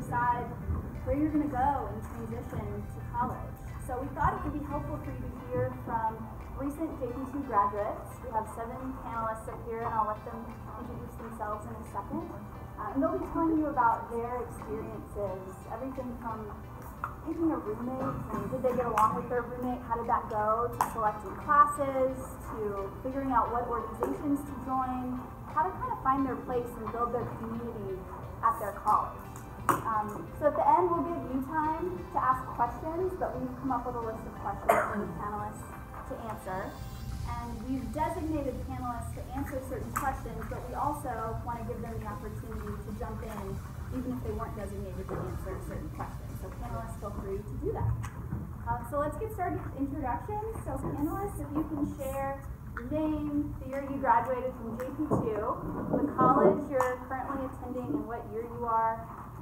decide where you're going to go and transition to college. So we thought it would be helpful for you to hear from recent JPII graduates. We have 7 panelists up here, and I'll let them introduce themselves in a second. And they'll be telling you about their experiences, everything from picking a roommate, and did they get along with their roommate, how did that go, to selecting classes, to figuring out what organizations to join, how to kind of find their place and build their community at their college. So at the end, we'll give you time to ask questions, but we've come up with a list of questions for the panelists to answer. And we've designated panelists to answer certain questions, but we also want to give them the opportunity to jump in, even if they weren't designated to answer certain questions. So panelists, feel free to do that. So let's get started with introductions. So panelists, if you can share your name, the year you graduated from JPII, the college you're currently attending and what year you are,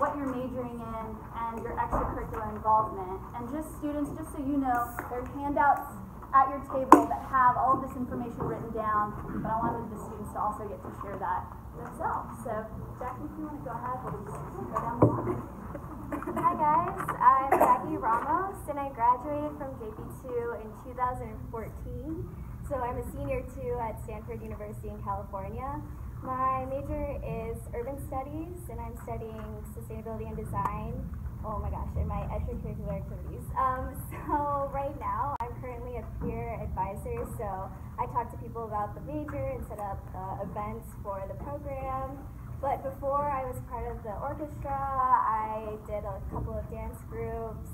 what you're majoring in, and your extracurricular involvement. And just students, just so you know, there are handouts at your table that have all of this information written down, but I wanted the students to also get to share that themselves. So, Jackie, if you want to go ahead, we'll just go down the line. Hi guys, I'm Jackie Ramos, and I graduated from JPII in 2014. So I'm a senior too at Stanford University in California. My major is urban studies, and I'm studying sustainability and design. Oh my gosh, and my extracurricular activities. So right now, I'm currently a peer advisor, so I talk to people about the major and set up events for the program. But before I was part of the orchestra, I did a couple of dance groups,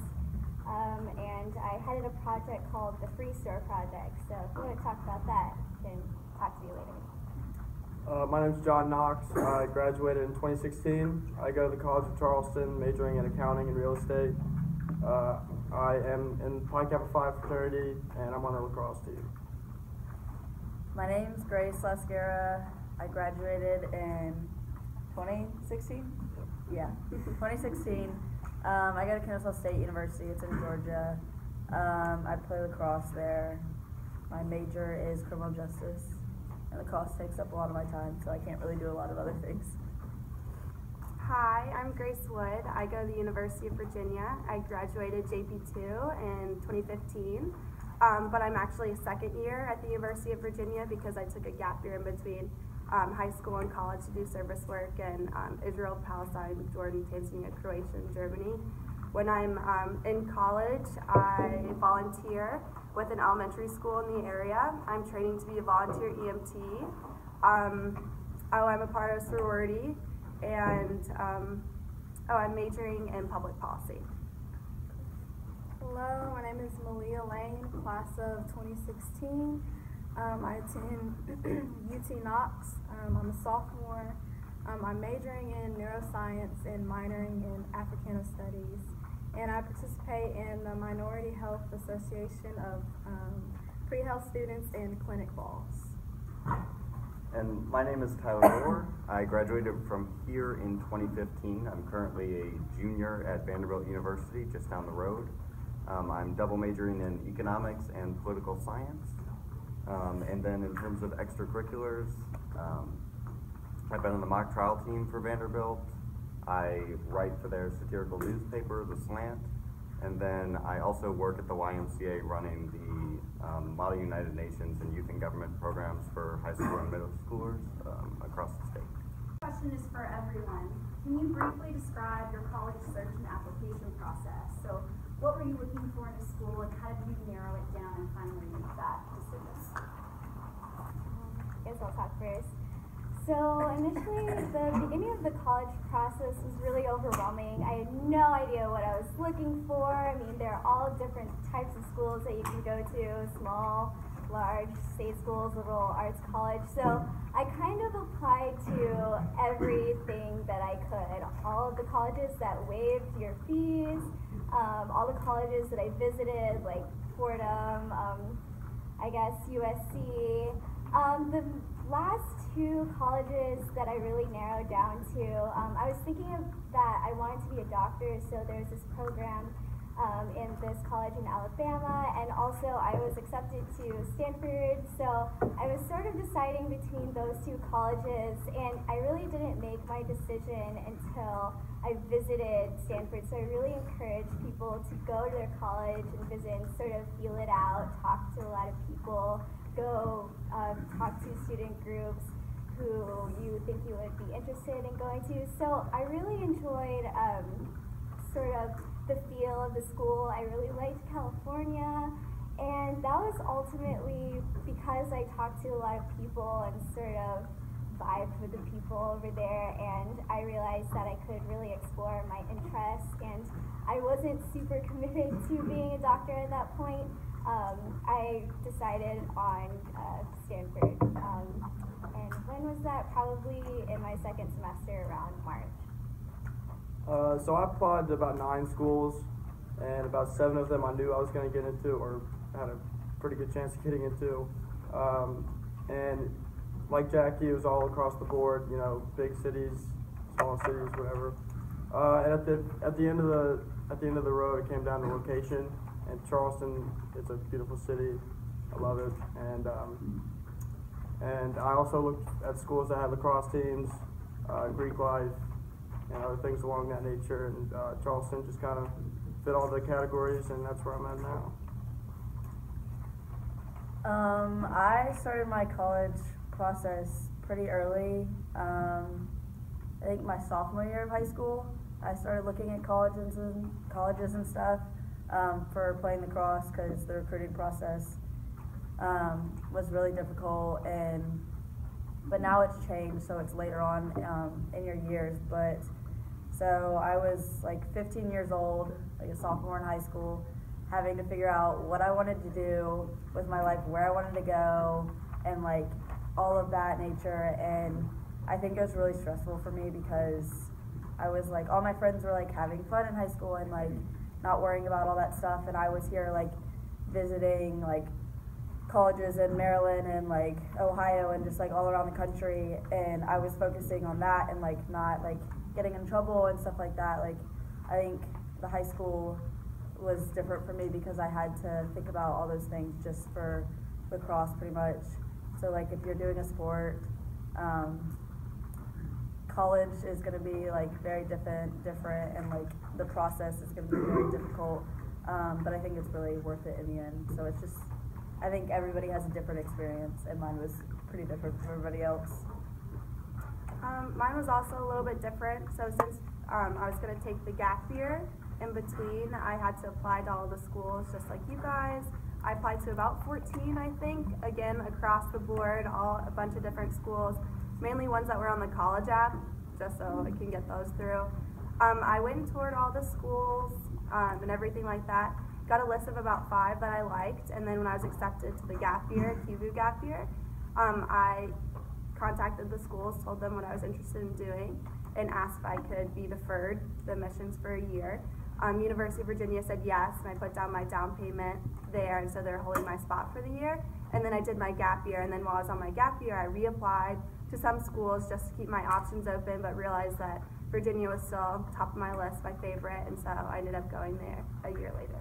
and I headed a project called the Free Store Project. So if you want to talk about that, I can talk to you later. My name is John Knox. I graduated in 2016. I go to the College of Charleston, majoring in accounting and real estate. I am in Pi Kappa Phi fraternity, and I'm on the lacrosse team. My name's Grace Lascara. I graduated in 2016? Yeah, 2016. I go to Kennesaw State University. It's in Georgia. I play lacrosse there. My major is criminal justice. And lacrosse takes up a lot of my time, so I can't really do a lot of other things. Hi, I'm Grace Wood. I go to the University of Virginia. I graduated JPII in 2015, but I'm actually a second year at the University of Virginia because I took a gap year in between high school and college to do service work in Israel, Palestine, Jordan, Tanzania, Croatia, and Germany. When I'm in college, I volunteer with an elementary school in the area. I'm training to be a volunteer EMT. I'm a part of a sorority, and I'm majoring in public policy. Hello, my name is Malia Lane, class of 2016. I attend UT Knox. I'm a sophomore. I'm majoring in neuroscience and minoring in Africana Studies. And I participate in the Minority Health Association of pre-health students in clinic balls. And my name is Tyler Moore. I graduated from here in 2015. I'm currently a junior at Vanderbilt University, just down the road. I'm double majoring in economics and political science. And then in terms of extracurriculars, I've been on the mock trial team for Vanderbilt. I write for their satirical newspaper, The Slant, and then I also work at the YMCA running the Model United Nations and Youth in Government programs for high school and middle schoolers across the state. The question is for everyone. Can you briefly describe your college search and application process? So what were you looking for in a school, and how did you narrow it down and finally make that decision? I guess I'll talk first. So initially, the beginning of the college process was really overwhelming. I had no idea what I was looking for. I mean, there are all different types of schools that you can go to, small, large, state schools, liberal arts college. So I kind of applied to everything that I could. All of the colleges that waived your fees, all the colleges that I visited, like Fordham, I guess USC. The last 2 colleges that I really narrowed down to, I was thinking of that I wanted to be a doctor, so there's this program in this college in Alabama, and also I was accepted to Stanford, so I was sort of deciding between those 2 colleges, and I really didn't make make my decision until I visited Stanford. So I really encourage people to go to their college and visit and sort of feel it out, talk to a lot of people, go talk to student groups who you think you would be interested in going to. So I really enjoyed sort of the feel of the school. I really liked California, and that was ultimately because I talked to a lot of people and sort of vibed with the people over there, and I realized that I could really explore my interests, and I wasn't super committed to being a doctor at that point. I decided on Stanford, and when was that? Probably in my second semester around March. So I applied to about 9 schools, and about 7 of them I knew I was going to get into, or had a pretty good chance of getting into. And like Jackie, it was all across the board, you know, big cities, small cities, whatever. And at the end of the road, it came down to location. And Charleston, it's a beautiful city. I love it. And I also looked at schools that had lacrosse teams, Greek life, and other things along that nature. And Charleston just kind of fit all the categories, and that's where I'm at now. I started my college process pretty early. I think my sophomore year of high school, I started looking at colleges and stuff for playing lacrosse, because the recruiting process was really difficult, but now it's changed, so it's later on in your years. But so I was like 15 years old, like a sophomore in high school, having to figure out what I wanted to do with my life, where I wanted to go, and like all of that nature. And I think it was really stressful for me, because I was like, all my friends were like having fun in high school and like not worrying about all that stuff, and I was here like visiting like colleges in Maryland and like Ohio and just like all around the country, and I was focusing on that and like not like getting in trouble and stuff like that. Like I think the high school was different for me, because I had to think about all those things just for lacrosse pretty much. So like if you're doing a sport, college is going to be like very different, and like the process is going to be very difficult, but I think it's really worth it in the end. So it's just, I think everybody has a different experience, and mine was pretty different from everybody else. Mine was also a little bit different. So since I was going to take the gap year in between, I had to apply to all the schools just like you guys. I applied to about 14, I think, again across the board, a bunch of different schools, mainly ones that were on the college app, just so I can get those through. I went and toured all the schools and everything like that. Got a list of about 5 that I liked, and then when I was accepted to the gap year, QVU gap year, I contacted the schools, told them what I was interested in doing, and asked if I could be deferred the admissions for a year. University of Virginia said yes, and I put down my down payment there, and so they're holding my spot for the year. And then I did my gap year, and then while I was on my gap year, I reapplied to some schools just to keep my options open, but realized that Virginia was still top of my list, my favorite, and so I ended up going there a year later.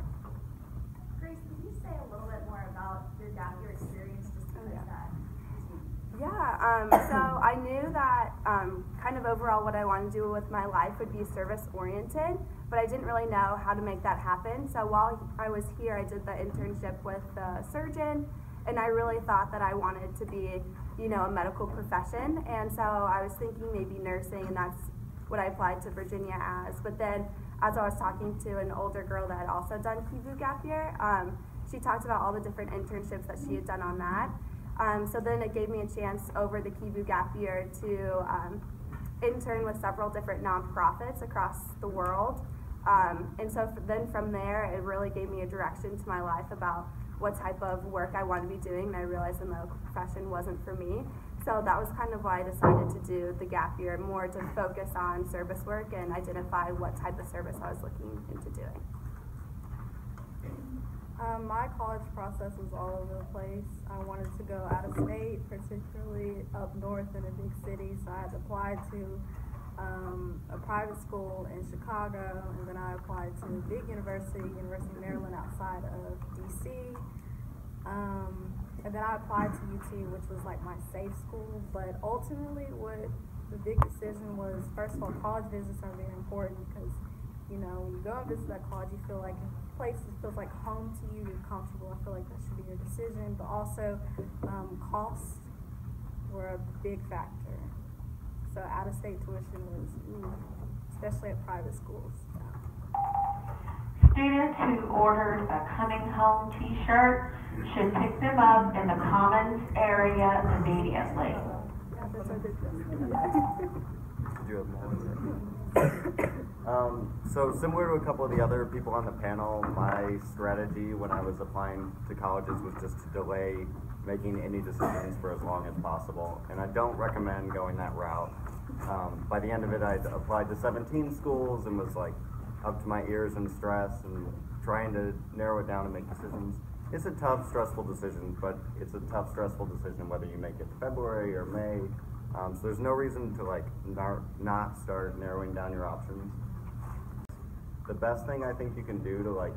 Grace, could you say a little bit more about your gap year experience, just because that? Yeah, so I knew that kind of overall what I wanted to do with my life would be service-oriented, but I didn't really know how to make that happen. So while I was here, I did the internship with the surgeon, and I really thought that I wanted to be, you know, a medical profession, and so I was thinking maybe nursing, and that's what I applied to Virginia as. But then as I was talking to an older girl that had also done QVU gap year, she talked about all the different internships that she had done on that. So then it gave me a chance over the QVU gap year to intern with several different nonprofits across the world. And so then from there, it really gave me a direction to my life about what type of work I wanted to be doing, and I realized the medical profession wasn't for me. So that was kind of why I decided to do the gap year, more to focus on service work and identify what type of service I was looking into doing. My college process was all over the place. I wanted to go out of state, particularly up north in a big city, so I had applied to a private school in Chicago, and then I applied to a big university, University of Maryland outside of DC, and then I applied to UT, which was like my safe school. But ultimately what the big decision was, first of all, college visits are very important because, you know, when you go and visit that college, you feel like a place that feels like home to you, you're comfortable. I feel like that should be your decision. But also, costs were a big factor. So out-of-state tuition was, especially at private schools. Students who ordered a coming home t-shirt should pick them up in the commons area immediately. Do you have more? So similar to a couple of the other people on the panel, my strategy when I was applying to colleges was just to delay making any decisions for as long as possible. And I don't recommend going that route. By the end of it, I'd applied to 17 schools and was like up to my ears in stress and trying to narrow it down and make decisions. It's a tough, stressful decision, but it's a tough, stressful decision whether you make it February or May. So there's no reason to like not start narrowing down your options. The best thing I think you can do to like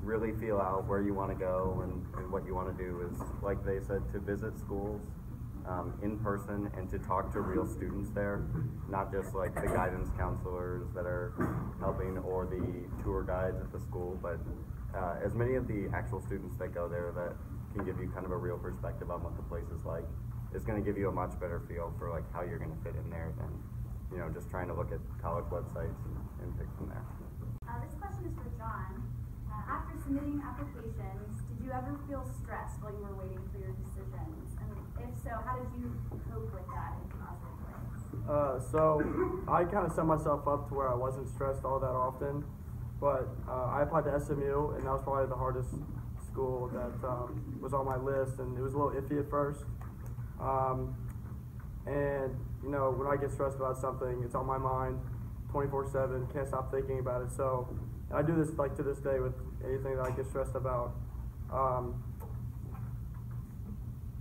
really feel out where you want to go and what you want to do is, like they said, to visit schools in person and to talk to real students there, not just like the guidance counselors that are helping or the tour guides at the school, but as many of the actual students that go there that can give you kind of a real perspective on what the place is like. Is going to give you a much better feel for like how you're going to fit in there than, you know, just trying to look at college websites and pick from there. This question is for John. After submitting applications, did you ever feel stressed while you were waiting for your decisions? And if so, how did you cope with that in positive ways? So I kind of set myself up to where I wasn't stressed all that often, but I applied to SMU, and that was probably the hardest school that was on my list, and it was a little iffy at first. And you know, when I get stressed about something, it's on my mind 24/7, can't stop thinking about it. So I do this like to this day with anything that I get stressed about.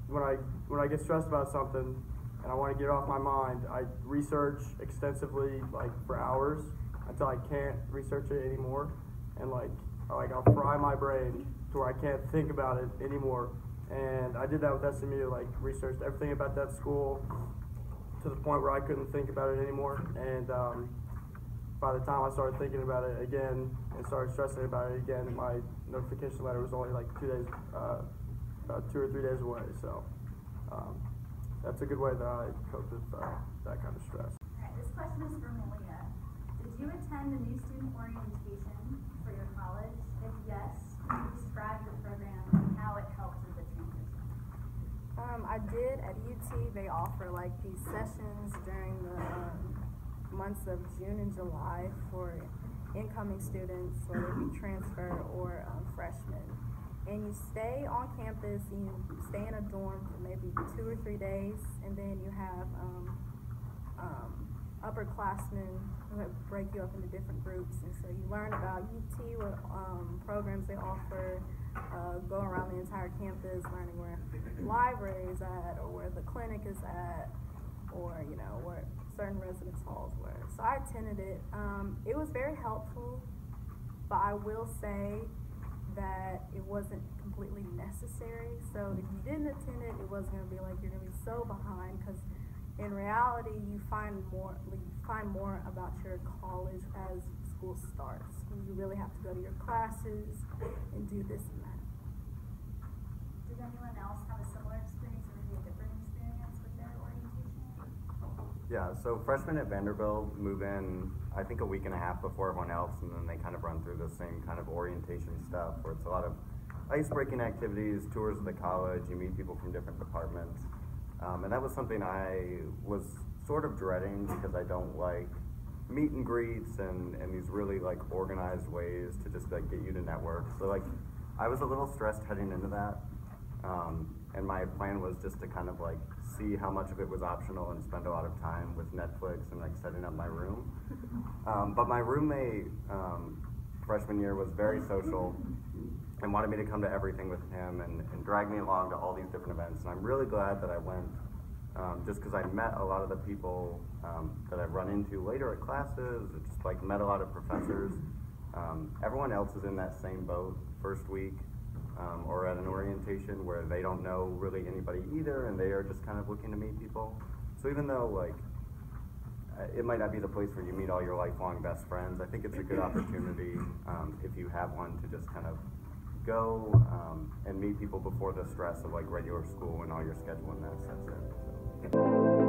When I get stressed about something and I want to get it off my mind, I research extensively like for hours until I can't research it anymore, and like I'll fry my brain to where I can't think about it anymore. And I did that with SMU, like researched everything about that school to the point where I couldn't think about it anymore. And by the time I started thinking about it again and started stressing about it again, my notification letter was only like 2 days, about 2 or 3 days away. So that's a good way that I cope with that kind of stress. All right, this question is for Malia. Did you attend a new student orientation for your college? If yes, can you describe your program and how it helped with the transition? I did at UT. They offer like these sessions during the months of June and July for incoming students, whether it be transfer or freshmen. And you stay on campus and you stay in a dorm for maybe 2 or 3 days, and then you have upperclassmen who break you up into different groups, and so you learn about UT, what programs they offer, go around the entire campus, learning where the library is at, or where the clinic is at, or you know where certain residence halls were. So I attended it. It was very helpful, but I will say that it wasn't completely necessary. So if you didn't attend it, it wasn't going to be like you're going to be so behind, because in reality, you find more about your college as school starts. You really have to go to your classes and do this and that. Did anyone else have a similar experience or maybe a different experience with their orientation? Yeah, so freshmen at Vanderbilt move in, I think, a week and a half before everyone else, and then they kind of run through the same kind of orientation stuff where it's a lot of ice-breaking activities, tours of the college, you meet people from different departments. And that was something I was sort of dreading because I don't like meet and greets and these really like organized ways to just like get you to network. So like I was a little stressed heading into that. And my plan was just to kind of like see how much of it was optional and spend a lot of time with Netflix and like setting up my room. But my roommate freshman year was very social and wanted me to come to everything with him and drag me along to all these different events. And I'm really glad that I went, just because I met a lot of the people that I've run into later at classes, just like met a lot of professors. Everyone else is in that same boat first week or at an orientation where they don't know really anybody either, and they are just kind of looking to meet people. So even though like it might not be the place where you meet all your lifelong best friends. I think it's a good opportunity, if you have one, to just kind of go and meet people before the stress of like regular school and all your schedule and that sets in. So.